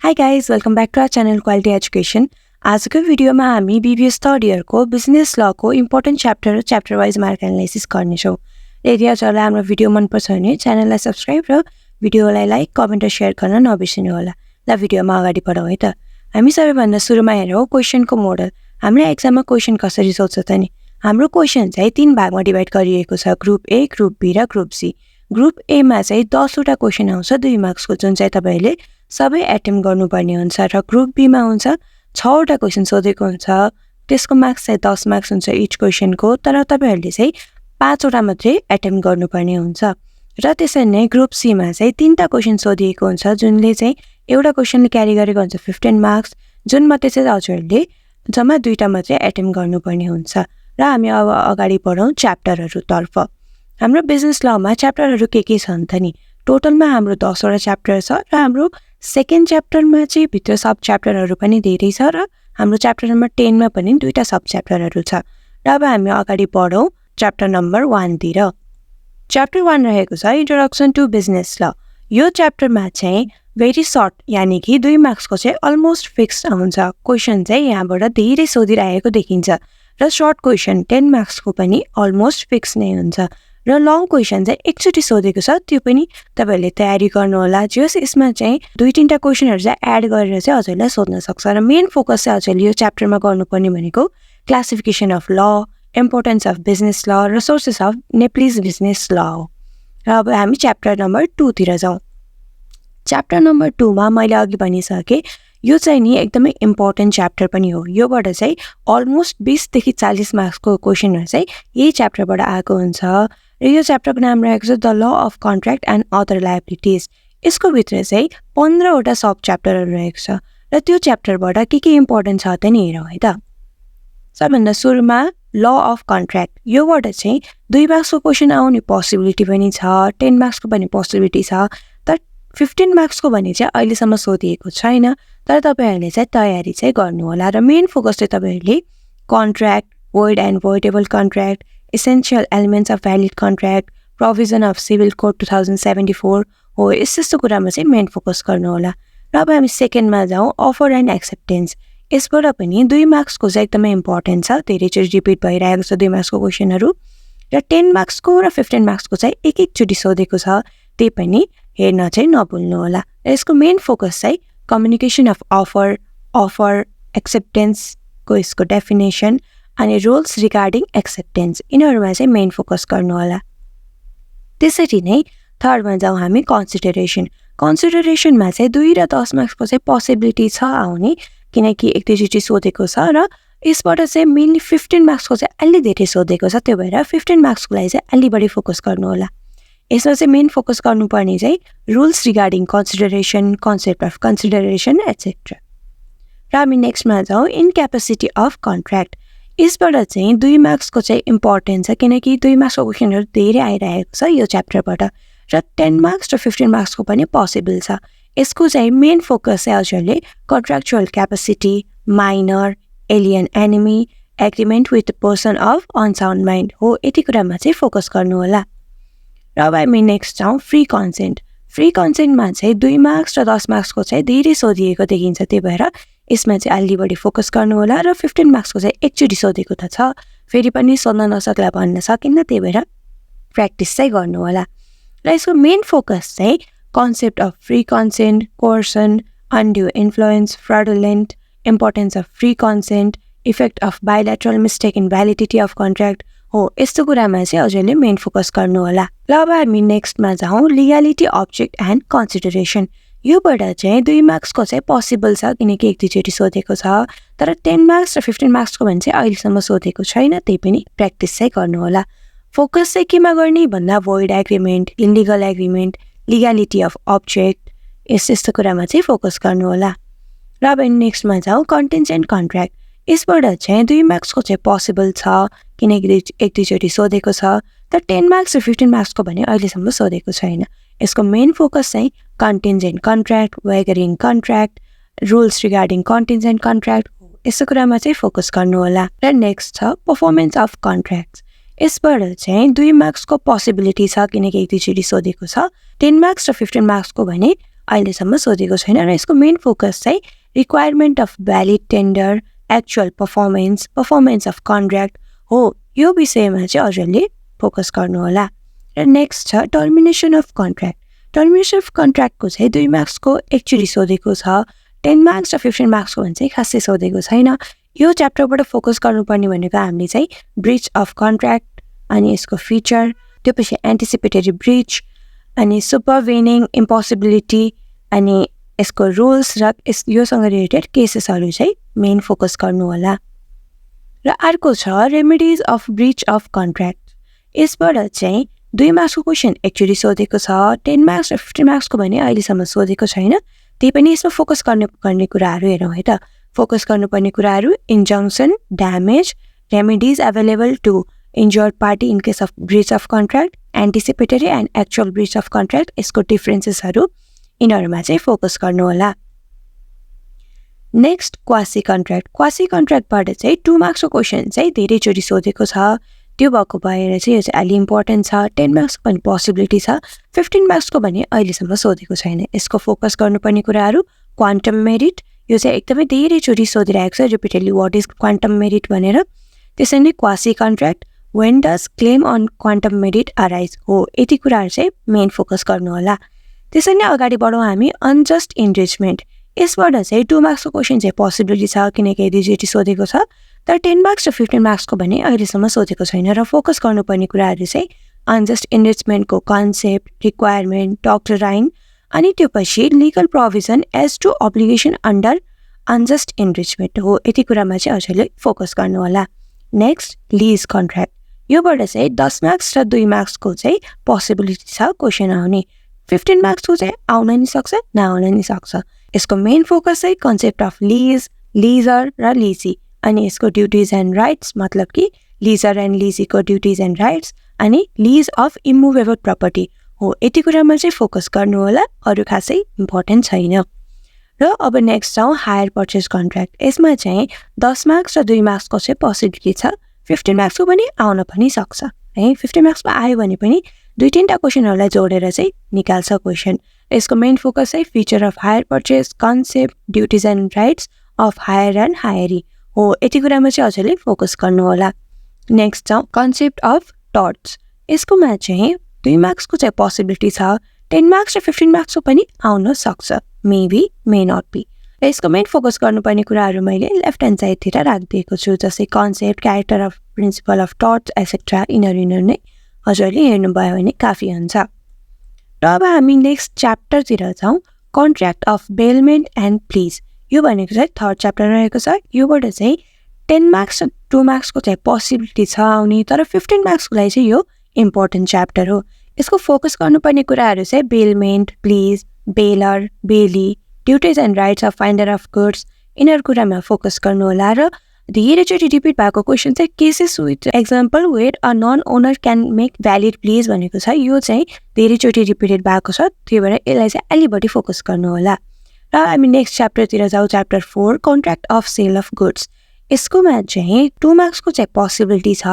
Hi guys, welcome back to our channel Quality Education. आजको भिडियोमा हामी BBS थर्ड इयरको बिजनेस लको इम्पोर्टेन्ट च्याप्टर र च्याप्टर वाइज मार्क एनालाइसिस गर्नेछौँ। यदि हजुरलाई हाम्रो भिडियो मनपर्छ भने च्यानललाई सब्स्क्राइब र भिडियोलाई लाइक, कमेन्ट र सेयर गर्न नबिर्सिनु होला। ल भिडियोमा अगाडि बढौँ है त। हामी सबैभन्दा सुरुमा हेरौँ क्वेशनको मोडल। हाम्रो एक्जाममा क्वेशन कसरी सोध्छ त नि? हाम्रो क्वेशन चाहिँ 3 भागमा डिभाइड गरिएको छ, ग्रुप ए, ग्रुप बी र ग्रुप सी। ग्रुप ए मा चाहिँ 10 वटा क्वेशन आउँछ 2 मार्क्सको, जुन चाहिँ तपाईले सबै एटेम्प्ट गर्नुपर्ने हुन्छ, र ग्रुप बी मा हुन्छ 6 वटा क्वेशन सोधेको हुन्छ, त्यसको मार्क्स चाहिँ 10 मार्क्स हुन्छ इच क्वेशनको, तर तपाईहरुले चाहिँ 5 वटा मात्रै एटेम्प्ट गर्नुपर्ने हुन्छ। र त्यसरी नै ग्रुप सी मा चाहिँ 3 टा क्वेशन सोधिएको हुन्छ, जुनले चाहिँ एउटा क्वेशनले क्यारी गरेको हुन्छ 15 मार्क्स, जुन मध्ये चाहिँ हजुरले जम्मा 2 टा मात्रै एटेम्प्ट गर्नुपर्ने हुन्छ। र हामी अब अगाडि बढौँ च्याप्टरहरु तर्फ। हाम्रो बिजनेस लमा च्याप्टरहरु के छन् त नि? टोटलमा हाम्रो 10 वटा च्याप्टर छ, र हाम्रो सेकेन्ड च्याप्टरमा चाहिँ भित्र सब च्याप्टरहरु पनि धेरै छ, र हाम्रो च्याप्टर नम्बर 10 मा पनि 2 टा सब च्याप्टरहरु छ। र अब हामी अगाडि बढौँ च्याप्टर नम्बर 1 तिर। च्याप्टर 1 रहेको छ इन्ट्रोडक्सन टु बिजनेस ल। यो च्याप्टरमा चाहिँ भेरी सर्ट, यानी कि 2 मार्क्सको चाहिँ अलमोस्ट फिक्स हुन्छ। क्वेशन चाहिँ यहाँबाट धेरै सोधिरहेको देखिन्छ, र सर्ट क्वेशन 10 मार्क्सको पनि अलमोस्ट फिक्स नै हुन्छ, र लङ क्वेशन चाहिँ एकचोटि सोधेको छ, त्यो पनि तपाईहरुले तयारी गर्नु होला। जस यसमा चाहिँ 2-3 टा क्वेशनहरु चाहिँ एड गरेर चाहिँ हजुरलाई सोध्न सक्छ, र मेन फोकस चाहिँ हजुरले यो च्याप्टरमा गर्नुपर्ने भनेको क्लासिफिकेसन अफ ल, इम्पोर्टेन्स अफ बिजनेस ल र सोर्सेस अफ नेप्लिज बिजनेस ल हो। र अब हामी च्याप्टर नम्बर 2 तिर जाउँ। च्याप्टर नम्बर 2 मा मैले अघि भनिसके, यो चाहिँ नि एकदमै इम्पोर्टेन्ट च्याप्टर पनि हो। योबाट चाहिँ अलमोस्ट 20 देखि 40 मार्क्सको क्वेशनहरु चाहिँ यही च्याप्टरबाट आएको हुन्छ, र यो च्याप्टरको नाम रहेको छ the law of contract and other liabilities. यसको भित्र चाहिँ 15 वटा सब च्याप्टरहरु रहेको छ, र त्यो च्याप्टरबाट के इम्पोर्टेन्ट छ त नि हेरौँ है त। सबभन्दा सुरुमा ल अफ कन्ट्र्याक्ट। योबाट चाहिँ 2 मार्क्सको क्वेशन आउने पोसिबिलिटी पनि छ, 10 मार्क्सको पनि पोसिबिलिटी छ, तर 15 मार्क्सको भने चाहिँ अहिलेसम्म सोधिएको छैन, तर तपाईहरुले चाहिँ तयारी चाहिँ गर्नु होला। र मेन फोकस चाहिँ तपाईहरुले contract, void and voidable contract, essential elements of valid contract, provision of civil code 2074 हो, यस्तो कुरामा चाहिँ मेन फोकस गर्नु होला। र अब हामी सेकेन्डमा जाउँ, अफर एन्ड एक्सेप्टेन्स। यसबाट पनि 2 मार्क्सको चाहिँ एकदमै इम्पोर्टेन्ट छ, धेरैचोटि रिपिट भइरहेको छ 2 मार्क्सको क्वेशनहरु, र 10 मार्क्सको र 15 मार्क्सको चाहिँ एक-एकचोटि सोधेको छ, त्यही पनि हेर्न चाहिँ नभुल्नु होला। र यसको मेन फोकस चाहिँ कम्युनिकेसन अफ अफर, एक्सेप्टेन्सको यसको डेफिनेसन अनि रुल्स रिगार्डिङ एक्सेप्टेन्स, यिनीहरुमा चाहिँ मेन फोकस गर्नु होला। त्यसरी नै थर्डमा जाउँ हामी कन्सिडरेसन। कन्सिडरेसनमा चाहिँ 2 र 10 मार्क्सको चाहिँ पोसिबिलिटी छ आउने, किनकि एक-दुईचोटि सोधेको छ, र यसबाट चाहिँ मेनली 15 मार्क्सको चाहिँ अलि धेरै सोधेको छ, त्यो भएर 15 मार्क्सको लागि चाहिँ अलि बढी फोकस गर्नु होला। यसमा चाहिँ मेन फोकस गर्नुपर्ने चाहिँ rules regarding consideration, concept of consideration etcetera. र हामी नेक्स्टमा जाउँ इनक्यापेसिटी अफ कन्ट्र्याक्ट। यसबाट चाहिँ 2 मार्क्सको चाहिँ इम्पोर्टेन्ट छ, किनकि 2 मार्क्सको क्वेशनहरु धेरै आइरहेको छ यो च्याप्टरबाट, र 10 मार्क्स र 15 मार्क्सको पनि पोसिबल छ। यसको चाहिँ मेन फोकस चाहिँ हजुरले contractual capacity, minor, alien enemy, agreement with the person of unsound mind हो, यति कुरामा चाहिँ फोकस गर्नु होला। र अब हामी नेक्स्ट जाउँ फ्री कन्सेन्ट। फ्री कन्सेन्टमा चाहिँ 2 मार्क्स र 10 मार्क्सको चाहिँ धेरै सोधिएको देखिन्छ, त्यही भएर यसमा चाहिँ अलि बढी फोकस गर्नु होला, र 15 मार्क्सको चाहिँ एकचोटि सोधेको त छ, फेरि पनि सोध्न नसक्ला भन्न सकिन्न, त्यही भएर प्र्याक्टिस चाहिँ गर्नु होला। र यसको मेन फोकस चाहिँ concept of free consent, कोर्सन, undue influence, fraudulent, importance of free consent, effect of bilateral mistake in validity of contract हो, यस्तो कुरामा चाहिँ हजुरले मेन फोकस गर्नु होला। ल अब हामी नेक्स्टमा जाउँ लिगालिटी, अब्जेक्ट एन्ड कन्सिडरेसन। योबाट चाहिँ 2 मार्क्सको चाहिँ पोसिबल छ, किनकि एक-दुईचोटि सोधेको छ, तर 10 मार्क्स र 15 मार्क्सको भने चाहिँ अहिलेसम्म सोधेको छैन, त्यही पनि प्र्याक्टिस चाहिँ गर्नु होला। फोकस चाहिँ केमा गर्ने भन्दा void agreement, illegal agreement, legality of object, यस्तो कुरामा चाहिँ फोकस गर्नु होला। र अब नेक्स्टमा जाउँ कन्टिन्जेन्ट कन्ट्र्याक्ट। यसबाट चाहिँ 2 मार्क्सको चाहिँ पोसिबल छ, किनकि एक-दुईचोटि सोधेको छ, तर 10 मार्क्स र 15 मार्क्सको भने अहिलेसम्म सोधेको छैन। यसको मेन फोकस चाहिँ contingent contract, wagering contract, rules regarding contingent contract, यस्तो कुरामा चाहिँ फोकस गर्नु होला। र नेक्स्ट छ पर्फर्मेन्स अफ कन्ट्र्याक्ट्स। यसबाट चाहिँ 2 मार्क्सको पोसिबिलिटी छ, किनकि एक-दुईचोटि सोधेको छ, 10 मार्क्स र 15 मार्क्सको भने अहिलेसम्म सोधेको छैन र यसको मेन फोकस चाहिँ requirement of valid tender, actual performance of contract हो, यो विषयमा चाहिँ हजुरले फोकस गर्नुहोला। र नेक्स्ट छ termination of contract. Termination of कन्ट्र्याक्टको चाहिँ 2 मार्क्सको एक्चुअली सोधेको छ, 10 मार्क्स र 15 मार्क्सको भने चाहिँ खासै सोधेको छैन। यो च्याप्टरबाट फोकस गर्नुपर्ने भनेको हामीले चाहिँ ब्रिच अफ कन्ट्र्याक्ट अनि यसको फिचर, त्योपछि एन्टिसिपेटरी ब्रिच अनि सुपरभेनिङ इम्पोसिबिलिटी अनि यसको रुल्स र योसँग रिलेटेड केसेसहरू चाहिँ मेन फोकस गर्नुहोला। र अर्को छ remedies of breach of contract. यसबाट चाहिँ 2 मार्क्सको क्वेसन एक्चुअली सोधेको छ, 10 मार्क्स र 15 मार्क्सको भने अहिलेसम्म सोधेको छैन। त्यही पनि यसमा फोकस गर्नुपर्ने कुराहरू हेरौँ है त। फोकस गर्नुपर्ने कुराहरू injunction, damage, remedies available to injured party in case of breach of contract, anticipatory and actual breach of contract, यसको डिफ्रेन्सेसहरू यिनीहरूमा चाहिँ फोकस गर्नुहोला। Next quasi contract. क्वासी कन्ट्र्याक्टबाट चाहिँ 2 मार्क्सको क्वेसन चाहिँ धेरैचोटि सोधेको छ, त्यो भएको भएर चाहिँ यो चाहिँ अलि इम्पोर्टेन्ट छ। 10 मार्क्सको पनि पोसिबिलिटी छ, 15 मार्क्सको भने अहिलेसम्म सोधेको छैन। यसको फोकस गर्नुपर्ने कुराहरू क्वान्टम मेरिट, यो चाहिँ एकदमै धेरैचोटि सोधिरहेको छ repeatedly, what is quantum merit भनेर। त्यसरी नै quasi contract, when does claim on quantum merit arise हो, यति कुराहरू चाहिँ मेन फोकस गर्नुहोला। त्यसरी नै अगाडि बढौँ हामी अनजस्ट इन्रिचमेन्ट। यसबाट चाहिँ 2 मार्क्सको क्वेसन चाहिँ पोसिबिलिटी छ किनकि धेरैचोटि सोधेको छ, तर 10 मार्क्स र 15 मार्क्सको भने अहिलेसम्म सोधेको छैन। र फोकस गर्नुपर्ने कुराहरू चाहिँ अनजस्ट इन्रिचमेन्टको कन्सेप्ट, रिक्वायरमेन्ट, डक्टराइन अनि त्यो पछि legal provision as to obligation under unjust enrichment हो, यति कुरामा चाहिँ हजुरले फोकस गर्नुहोला। Next lease contract. योबाट चाहिँ 10 मार्क्स र 2 मार्क्सको चाहिँ पोसिबिलिटी छ क्वेसन आउने, 15 मार्क्सको चाहिँ आउन नि सक्छ नआउन नि सक्छ। यसको मेन फोकस चाहिँ कन्सेप्ट अफ लिज, लिजर र लिजी अनि यसको ड्युटिज एन्ड राइट्स, मतलब कि लिजर एन्ड लिजीको ड्युटिज एन्ड राइट्स अनि लिज अफ इमुभेबल प्रपर्टी हो, यति कुरामा चाहिँ फोकस गर्नुहोला, अरू खासै इम्पोर्टेन्ट छैन। र अब नेक्स्ट जाउँ हायर पर्चेस कन्ट्र्याक्ट। यसमा चाहिँ 10 मार्क्स र 2 मार्क्सको चाहिँ पोसिबिलिटी छ, 15 मार्क्सको पनि आउन पनि सक्छ है। 15 मार्क्समा आयो भने पनि 2-3टा क्वेसनहरूलाई जोडेर चाहिँ निकाल्छ क्वेसन। यसको मेन फोकस चाहिँ feature of hire purchase, concept, duties and rights of hirer and hiree हो, यति कुरामा चाहिँ हजुरले फोकस गर्नुहोला। नेक्स्ट जाउँ कन्सेप्ट अफ टर्ट्स। यसकोमा चाहिँ 2 मार्क्सको चाहिँ पोसिबिलिटी छ, 10 मार्क्स र 15 मार्क्सको पनि आउन सक्छ, मेबी मे नट बी। र यसको मेन फोकस गर्नुपर्ने कुराहरू मैले लेफ्ट ह्यान्ड साइडतिर राखिदिएको छु, जस्तै concept, character of principle of torts etcetera, यिनीहरू नै हजुरले हेर्नुभयो भने काफी हुन्छ। र अब हामी नेक्स्ट च्याप्टरतिर जाउँ, कन्ट्र्याक्ट अफ बेलमेन्ट एन्ड प्लिज। यो भनेको चाहिँ 3rd च्याप्टर रहेको छ। योबाट चाहिँ 10 मार्क्स र 2 मार्क्सको चाहिँ पोसिबिलिटी छ आउने, तर 15 मार्क्सको लागि चाहिँ यो इम्पोर्टेन्ट च्याप्टर हो। यसको फोकस गर्नुपर्ने कुराहरू चाहिँ bailment, pledge, bailor, bailee, duties and rights of finder of goods, यिनीहरू कुरामा फोकस गर्नुहोला। र धेरैचोटि रिपिट भएको क्वेसन चाहिँ cases with example where a non owner can make valid pledge भनेको छ, यो चाहिँ धेरैचोटि रिपिटेड भएको छ, त्यही भएर यसलाई चाहिँ अलि बढी फोकस गर्नुहोला। र हामी नेक्स्ट च्याप्टरतिर जाउँ, chapter 4 contract of sale of goods. यसकोमा चाहिँ 2 मार्क्सको चाहिँ पोसिबिलिटी छ,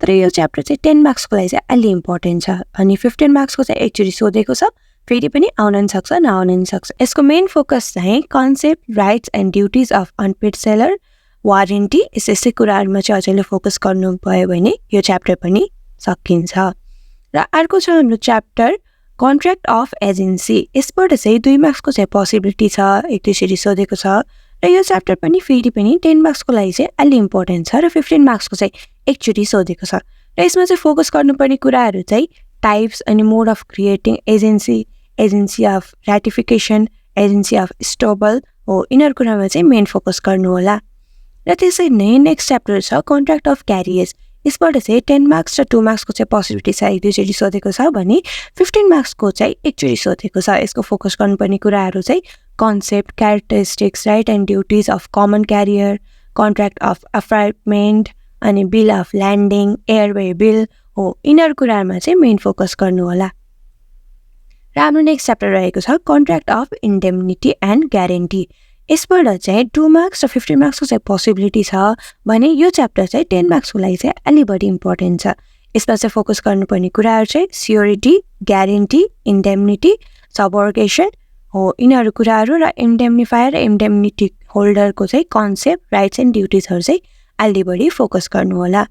तर यो च्याप्टर चाहिँ 10 मार्क्सको लागि चाहिँ अलि इम्पोर्टेन्ट छ अनि 15 मार्क्सको चाहिँ एक्चुअली सोधेको छ, फेरि पनि आउन नि सक्छ नआउन नि सक्छ। यसको मेन फोकस चाहिँ concept, rights and duties of unpaid seller, warranty, यस्तै कुराहरूमा चाहिँ हजुरले फोकस गर्नुभयो भने यो च्याप्टर पनि सकिन्छ। र अर्को छ हाम्रो च्याप्टर कन्ट्र्याक्ट अफ एजेन्सी। यसबाट चाहिँ 2 मार्क्सको चाहिँ पोसिबिलिटी छ, एक दुईचोटि सोधेको छ र यो च्याप्टर पनि फेरि पनि 10 मार्क्सको लागि चाहिँ अलि इम्पोर्टेन्ट छ र 15 मार्क्सको चाहिँ एकचोटि सोधेको छ। र यसमा चाहिँ फोकस गर्नुपर्ने कुराहरू चाहिँ टाइप्स अनि mode of creating agency, agency of ratification, agency of estoppel हो, यिनीहरू कुरामा चाहिँ मेन फोकस गर्नुहोला। र त्यसै नै नेक्स्ट च्याप्टर छ कन्ट्र्याक्ट अफ क्यारिएज। यसबाट चाहिँ 10 मार्क्स र 2 मार्क्सको चाहिँ पोसिबिलिटी छ, एक दुईचोटि सोधेको छ भने 15 मार्क्सको चाहिँ एकचोटि सोधेको छ। यसको फोकस गर्नुपर्ने कुराहरू चाहिँ concept, characteristics, right and duties of common carrier, contract of affreightment अनि bill of lading, airway bill हो, यिनीहरू कुराहरूमा चाहिँ मेन फोकस गर्नुहोला। र हाम्रो नेक्स्ट च्याप्टर रहेको छ कन्ट्र्याक्ट अफ इन्डेमनिटी एन्ड ग्यारेन्टी। यसबाट चाहिँ 2 मार्क्स र 15 मार्क्सको चाहिँ पोसिबिलिटी छ भने यो च्याप्टर चाहिँ 10 मार्क्सको लागि चाहिँ अलि बढी इम्पोर्टेन्ट छ। यसमा चाहिँ फोकस गर्नुपर्ने कुराहरू चाहिँ स्योरिटी, ग्यारेन्टी, इन्डेमनिटी, सबअर्गेसन हो यिनीहरू कुराहरू र इन्डेम्निफायर र इन्डेम्निटी होल्डरको चाहिँ कन्सेप्ट राइट्स एन्ड ड्युटिजहरू चाहिँ अलि बढी फोकस गर्नु होला।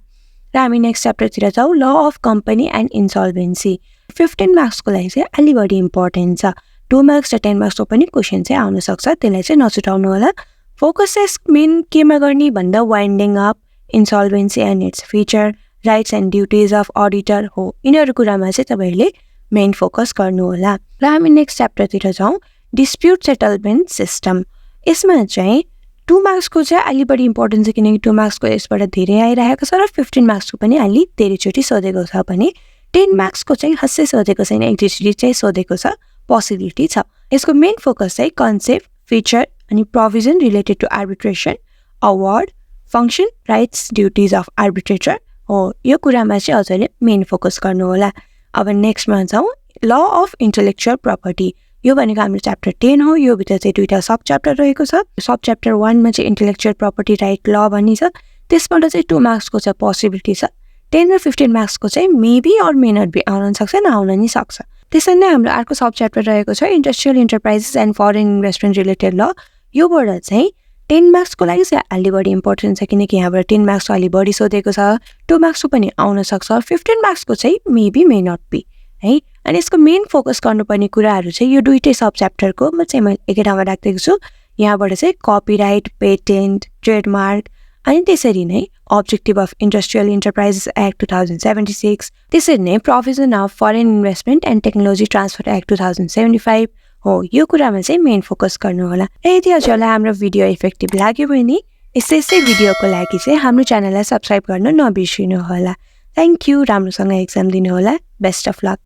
र हामी नेक्स्ट च्याप्टरतिर जाउँ, ल अफ कम्पनी एन्ड इन्सल्भेन्सी। 15 मार्क्सको लागि चाहिँ अलि बढी इम्पोर्टेन्ट छ। 2 मार्क्स र 10 मार्क्सको पनि क्वेसन चाहिँ आउन सक्छ, त्यसलाई चाहिँ नछुटाउनु होला। फोकस चाहिँ मेन केमा गर्ने भन्दा winding up, insolvency and its feature, rights and duties of auditor हो यिनीहरू कुरामा चाहिँ तपाईँहरूले मेन फोकस गर्नु होला। र हामी नेक्स्ट च्याप्टरतिर जाउँ, डिस्प्युट सेटलमेन्ट सिस्टम। यसमा चाहिँ 2 मार्क्सको चाहिँ अलि बढी इम्पोर्टेन्ट छ, किनकि 2 मार्क्सको यसबाट धेरै आइरहेको छ र 15 मार्क्सको पनि अलि धेरैचोटि सोधेको छ भने 10 मार्क्सको चाहिँ खासै सोधेको छैन, एकचोटि चाहिँ सोधेको छ, पोसिबिलिटी छ। यसको मेन फोकस चाहिँ कन्सेप्ट, फिचर अनि provision related to arbitration, award, function, rights, duties of arbitrator हो यो कुरामा चाहिँ हजुरले मेन फोकस गर्नु होला। अब नेक्स्टमा जाउँ, ल अफ इन्टेलेक्चुअल प्रपर्टी। यो भनेको हाम्रो च्याप्टर 10 हो, यो भित्र चाहिँ 2टा सब च्याप्टर रहेको छ। सब च्याप्टर 1 मा चाहिँ इन्टेलेक्चुअल प्रपर्टी राइट ल भनी छ, त्यसबाट चाहिँ 2 मार्क्सको चाहिँ पोसिबिलिटी छ। 10 र 15 मार्क्सको चाहिँ maybe or may not be आउन सक्छ, नआउन नि सक्छ। त्यसरी नै हाम्रो अर्को सब च्याप्टर रहेको छ industrial enterprises and foreign investment related ल। योबाट चाहिँ 10 मार्क्सको लागि चाहिँ अलि बढी इम्पोर्टेन्ट छ, किनकि यहाँबाट 10 मार्क्सको अलि बढी सोधेको छ। 2 मार्क्सको पनि आउन सक्छ, 15 मार्क्सको चाहिँ मेबी मे नट बी है। अनि यसको मेन फोकस गर्नुपर्ने कुराहरू चाहिँ यो दुईटै सब च्याप्टरको म चाहिँ एकै ठाउँमा राखिदिएको छु। यहाँबाट चाहिँ कपिराइट, पेटेन्ट, ट्रेडमार्क अनि त्यसरी नै objective of industrial enterprises act 2076, त्यसरी नै provision of foreign investment and technology transfer act 2075 हो यो कुरामा चाहिँ मेन फोकस गर्नु होला। र यदि हजुरलाई हाम्रो भिडियो इफेक्टिभ लाग्यो भने यस्तै भिडियोको लागि चाहिँ हाम्रो च्यानललाई सब्सक्राइब गर्न नबिर्सिनु होला। थ्याङ्क यू, राम्रोसँग एक्जाम दिनु होला। Best of lock.